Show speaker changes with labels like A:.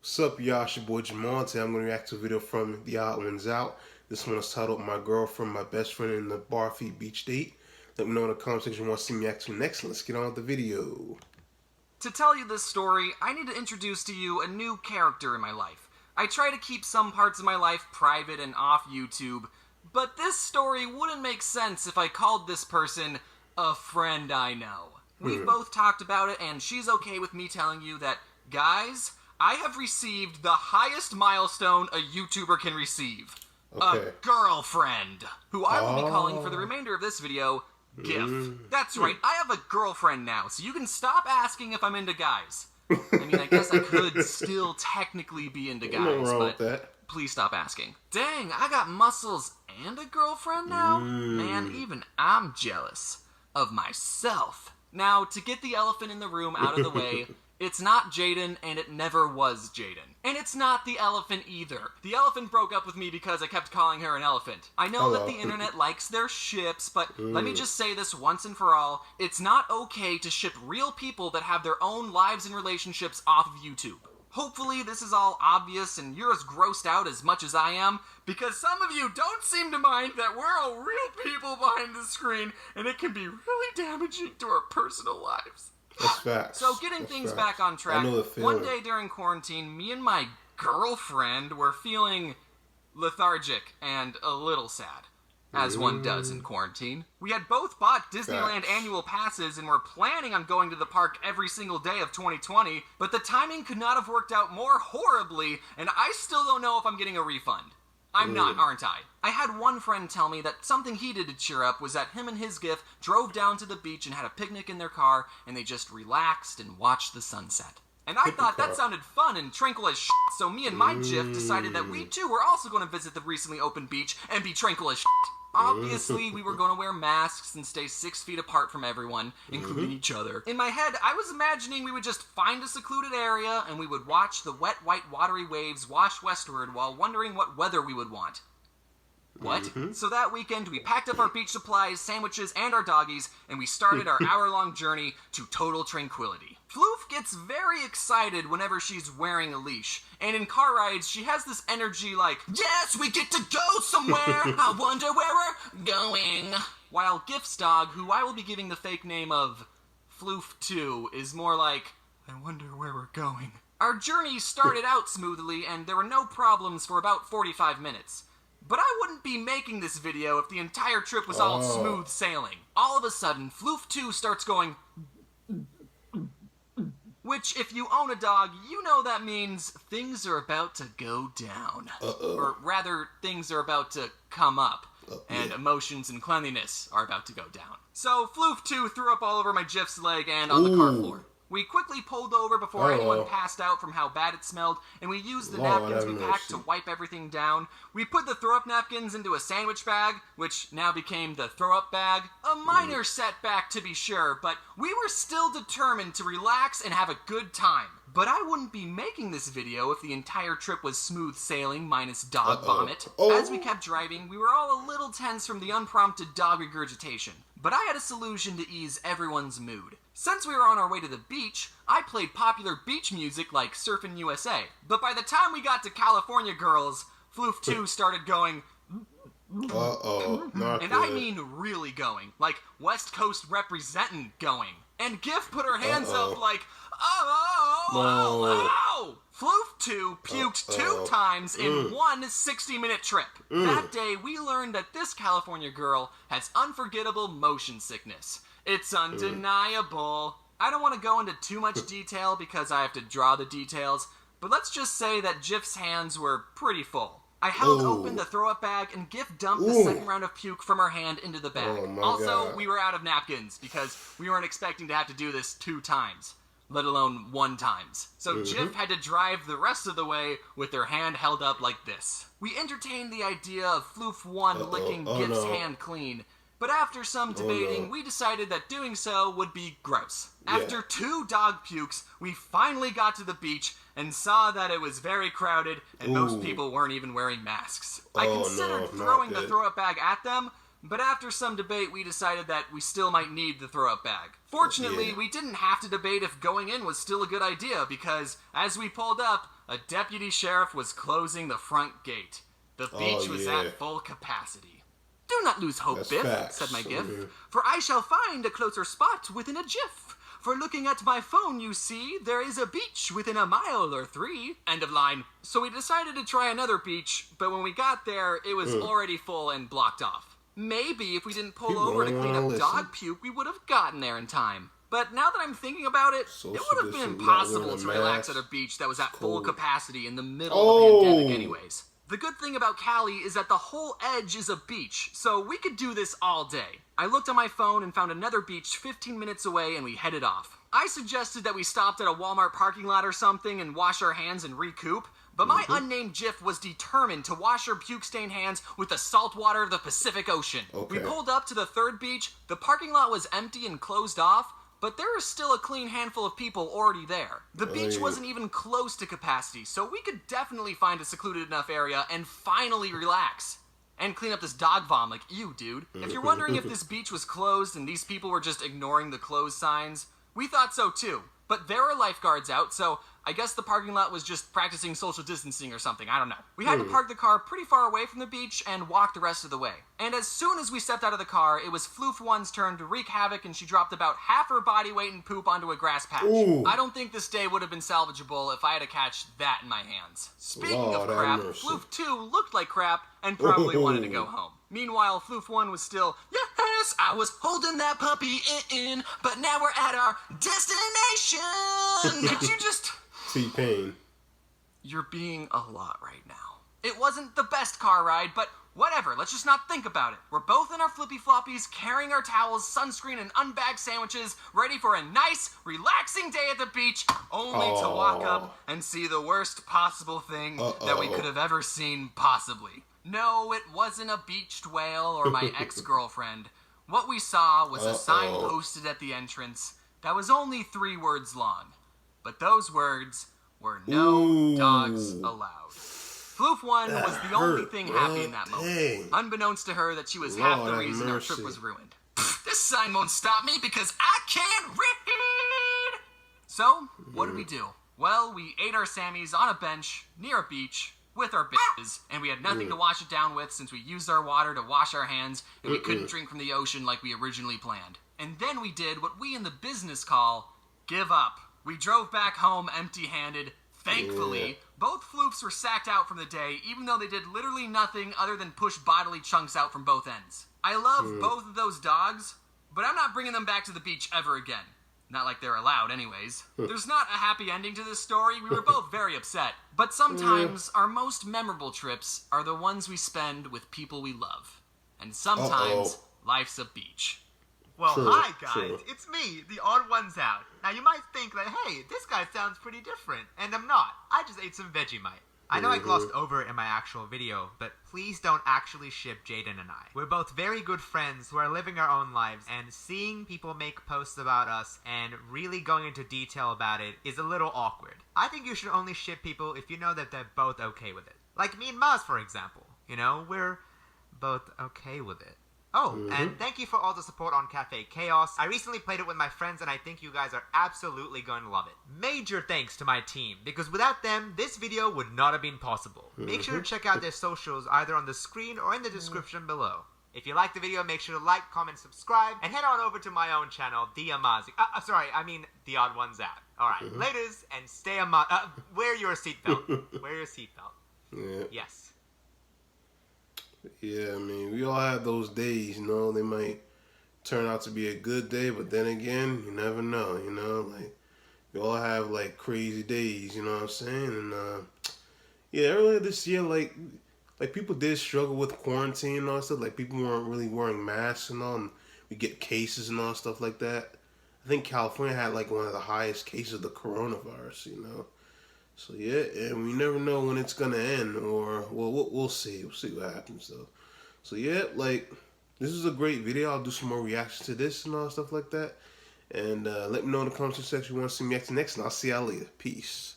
A: What's up, y'all? It's your boy Jamal. Today I'm going to react to a video from TheOdd1sOut. This one is titled My Girlfriend, My Best Friend in the Barfy Beach Date. Let me know in the comment section you want to see me react to next. Let's get on with the video.
B: To tell you this story, I need to introduce to you a new character in my life. I try to keep some parts of my life private and off YouTube, but this story wouldn't make sense if I called this person a friend I know. We've both talked about it, and she's okay with me telling you that, guys, I have received the highest milestone a YouTuber can receive.
A: Okay.
B: A girlfriend, who I will be calling for the remainder of this video, GIF. That's right, I have a girlfriend now, so you can stop asking if I'm into guys. I mean, I guess I could still technically be into guys, but please stop asking. Dang, I got muscles and a girlfriend now? Man, even I'm jealous of myself. Now, to get the elephant in the room out of the way, it's not Jaden, and it never was Jaden. And it's not the elephant either. The elephant broke up with me because I kept calling her an elephant. I know that the internet likes their ships, but let me just say this once and for all. It's not okay to ship real people that have their own lives and relationships off of YouTube. Hopefully this is all obvious and you're as grossed out as much as I am, because some of you don't seem to mind that we're all real people behind the screen, and it can be really damaging to our personal lives.
A: That's facts.
B: So getting things back on track, one day during quarantine, me and my girlfriend were feeling lethargic and a little sad, as one does in quarantine. We had both bought Disneyland annual passes and were planning on going to the park every single day of 2020, but the timing could not have worked out more horribly, and I still don't know if I'm getting a refund. I'm not, aren't I? I had one friend tell me that something he did to cheer up was that him and his GIF drove down to the beach and had a picnic in their car, and they just relaxed and watched the sunset. And I thought that sounded fun and tranquil as shit, so me and my GIF decided that we too were also going to visit the recently opened beach and be tranquil as shit. Obviously, we were going to wear masks and stay 6 feet apart from everyone, including each other. In my head, I was imagining we would just find a secluded area and we would watch the wet, white, watery waves wash westward while wondering what weather we would want. What? So that weekend, we packed up our beach supplies, sandwiches, and our doggies, and we started our hour-long journey to total tranquility. Floof gets very excited whenever she's wearing a leash, and in car rides, she has this energy like, yes, we get to go somewhere! I wonder where we're going! While GIF's dog, who I will be giving the fake name of Floof2, is more like, I wonder where we're going. Our journey started out smoothly, and there were no problems for about 45 minutes. But I wouldn't be making this video if the entire trip was all smooth sailing. All of a sudden, Floof2 starts going, which, if you own a dog, you know that means things are about to go down. Or rather, things are about to come up, and emotions and cleanliness are about to go down. So Floof2 threw up all over my GIF's leg and on the car floor. We quickly pulled over before anyone passed out from how bad it smelled, and we used the napkins we packed to wipe everything down. We put the throw-up napkins into a sandwich bag, which now became the throw-up bag. A minor setback, to be sure, but we were still determined to relax and have a good time. But I wouldn't be making this video if the entire trip was smooth sailing minus dog vomit. As we kept driving, we were all a little tense from the unprompted dog regurgitation. But I had a solution to ease everyone's mood. Since we were on our way to the beach, I played popular beach music like Surfin' USA. But by the time we got to California Girls, Floof2 started going, and I mean really going, like West Coast representin' going. And GIF put her hands up like, oh. Floof2 puked 2 times in one 60-minute trip. That day, we learned that this California girl has unforgettable motion sickness. It's undeniable. I don't want to go into too much detail because I have to draw the details, but let's just say that GIF's hands were pretty full. I held open the throw-up bag, and GIF dumped the second round of puke from her hand into the bag. Also, we were out of napkins because we weren't expecting to have to do this 2 times, let alone 1 times. So GIF had to drive the rest of the way with her hand held up like this. We entertained the idea of Floof1 licking GIF's hand clean, but after some debating, we decided that doing so would be gross. After 2 dog pukes, we finally got to the beach and saw that it was very crowded and most people weren't even wearing masks. I considered throwing the throw-up bag at them, but after some debate, we decided that we still might need the throw-up bag. Fortunately, we didn't have to debate if going in was still a good idea, because as we pulled up, a deputy sheriff was closing the front gate. The beach was at full capacity. "Do not lose hope, Biff," said my GIF, "for I shall find a closer spot within a jiff. For looking at my phone, you see, there is a beach within a mile or 3. End of line. So we decided to try another beach, but when we got there, it was already full and blocked off. Maybe if we didn't pull over to clean up dog puke, we would have gotten there in time. But now that I'm thinking about it, it would have been impossible to relax at a beach that was at full capacity in the middle of the pandemic anyways. The good thing about Cali is that the whole edge is a beach, so we could do this all day. I looked on my phone and found another beach 15 minutes away, and we headed off. I suggested that we stopped at a Walmart parking lot or something and wash our hands and recoup, but my unnamed GIF was determined to wash her puke-stained hands with the salt water of the Pacific Ocean. We pulled up to the third beach, the parking lot was empty and closed off, but there was still a clean handful of people already there. The beach wasn't even close to capacity, so we could definitely find a secluded enough area and finally relax. And clean up this dog vom like you, dude. If you're wondering if this beach was closed and these people were just ignoring the closed signs, we thought so too. But there were lifeguards out, so I guess the parking lot was just practicing social distancing or something, I don't know. We had to park the car pretty far away from the beach and walk the rest of the way. And as soon as we stepped out of the car, it was Floof1's turn to wreak havoc, and she dropped about half her body weight in poop onto a grass patch. I don't think this day would have been salvageable if I had to catch that in my hands. Speaking of crap, Floof2 looked like crap and probably wanted to go home. Meanwhile, Floof1 was still, "Yes, I was holding that puppy in, but now we're at our destination." Could you just...
A: T-Pain.
B: You're being a lot right now. It wasn't the best car ride, but whatever, let's just not think about it. We're both in our flippy floppies, carrying our towels, sunscreen, and unbagged sandwiches, ready for a nice, relaxing day at the beach, only to walk up and see the worst possible thing that we could have ever seen possibly. No, it wasn't a beached whale or my ex-girlfriend. What we saw was a sign posted at the entrance that was only 3 words long. But those words were "No dogs allowed." Floof1 was the only thing happy in that moment. Unbeknownst to her that she was half the reason our trip was ruined. This sign won't stop me because I can't read! So, what did we do? Well, we ate our Sammies on a bench, near a beach, with our bitches, and we had nothing to wash it down with since we used our water to wash our hands, and we couldn't drink from the ocean like we originally planned. And then we did what we in the business call give up. We drove back home empty-handed. Thankfully, both floofs were sacked out from the day, even though they did literally nothing other than push bodily chunks out from both ends. I love both of those dogs, but I'm not bringing them back to the beach ever again. Not like they're allowed anyways. There's not a happy ending to this story. We were both very upset. But sometimes our most memorable trips are the ones we spend with people we love. And sometimes life's a beach.
C: Well, hi guys, it's me, TheOdd1sOut. Now you might think that, hey, this guy sounds pretty different, and I'm not. I just ate some Vegemite. I know I glossed over it in my actual video, but please don't actually ship Jaden and I. We're both very good friends who are living our own lives, and seeing people make posts about us and really going into detail about it is a little awkward. I think you should only ship people if you know that they're both okay with it. Like me and Maz, for example. You know, we're both okay with it. Oh, and thank you for all the support on Cafe Chaos. I recently played it with my friends, and I think you guys are absolutely going to love it. Major thanks to my team, because without them, this video would not have been possible. Make sure to check out their socials either on the screen or in the description below. If you liked the video, make sure to like, comment, subscribe, and head on over to my own channel, TheOdd1sOut. Alright, laters, and stay wear your seatbelt. Wear your seatbelt. Yes.
A: Yeah, I mean, we all have those days, you know. They might turn out to be a good day, but then again, you never know, you know. Like, we all have, like, crazy days, you know what I'm saying? And, yeah, earlier this year, like people did struggle with quarantine and all that stuff. Like, people weren't really wearing masks and all, and we get cases and all stuff like that. I think California had, like, one of the highest cases of the coronavirus, you know. So, yeah, and we never know when it's going to end, or, well, we'll see. We'll see what happens, though. So, yeah, like, this is a great video. I'll do some more reactions to this and all stuff like that. And let me know in the comment section if you want to see me react to next, and I'll see y'all later. Peace.